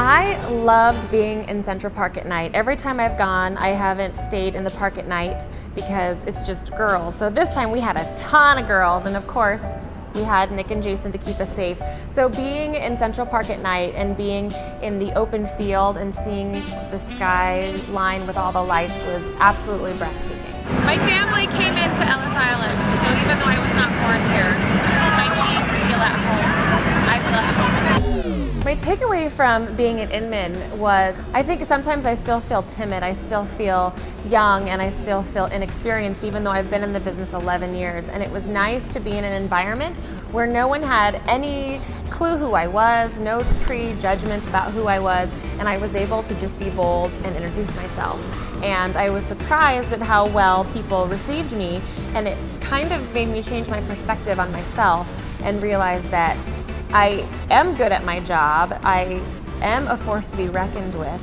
I loved being in Central Park at night. Every time I've gone, I haven't stayed in the park at night because it's just girls. So this time we had a ton of girls, and of course, we had Nick and Jason to keep us safe. So being in Central Park at night and being in the open field and seeing the skyline with all the lights was absolutely breathtaking. My family came into Ellis Island, so even though I was not born here, my genes feel at home. I feel at home. My takeaway from being at Inman was, I think sometimes I still feel timid, I still feel young, and I still feel inexperienced even though I've been in the business 11 years. And it was nice to be in an environment where no one had any clue who I was, no prejudgments about who I was, and I was able to just be bold and introduce myself. And I was surprised at how well people received me, and it kind of made me change my perspective on myself and realize that I am good at my job. I am a force to be reckoned with.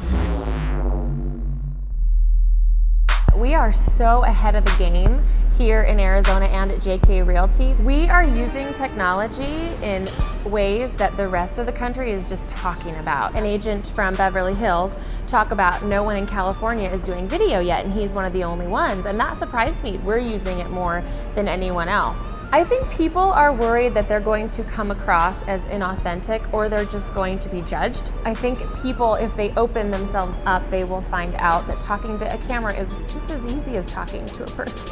We are so ahead of the game here in Arizona and at JK Realty. We are using technology in ways that the rest of the country is just talking about. An agent from Beverly Hills talked about no one in California is doing video yet, and he's one of the only ones, and that surprised me. We're using it more than anyone else. I think people are worried that they're going to come across as inauthentic or they're just going to be judged. I think people, if they open themselves up, they will find out that talking to a camera is just as easy as talking to a person.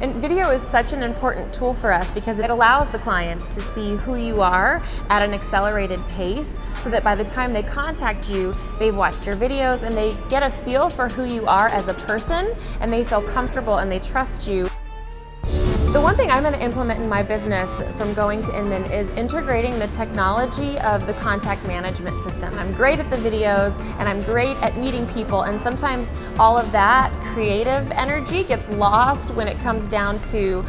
And video is such an important tool for us because it allows the clients to see who you are at an accelerated pace so that by the time they contact you, they've watched your videos and they get a feel for who you are as a person and they feel comfortable and they trust you. The one thing I'm going to implement in my business from going to Inman is integrating the technology of the contact management system. I'm great at the videos and I'm great at meeting people, and sometimes all of that creative energy gets lost when it comes down to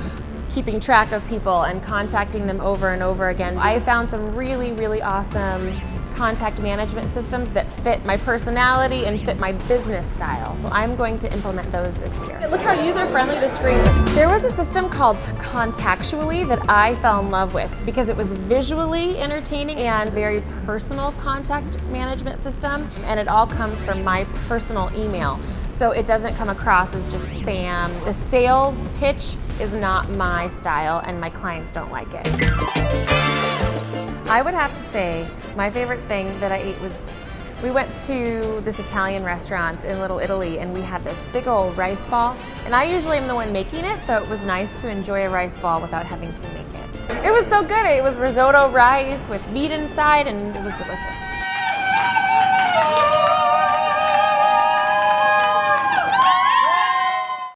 keeping track of people and contacting them over and over again. I found some really, really awesome contact management systems that fit my personality and fit my business style. So I'm going to implement those this year. Look how user-friendly the screen is. There was a system called Contactually that I fell in love with because it was visually entertaining and very personal contact management system, and it all comes from my personal email. So it doesn't come across as just spam. The sales pitch is not my style and my clients don't like it. I would have to say my favorite thing that I ate was, we went to this Italian restaurant in Little Italy and we had this big old rice ball. And I usually am the one making it, so it was nice to enjoy a rice ball without having to make it. It was so good. It was risotto rice with meat inside and it was delicious.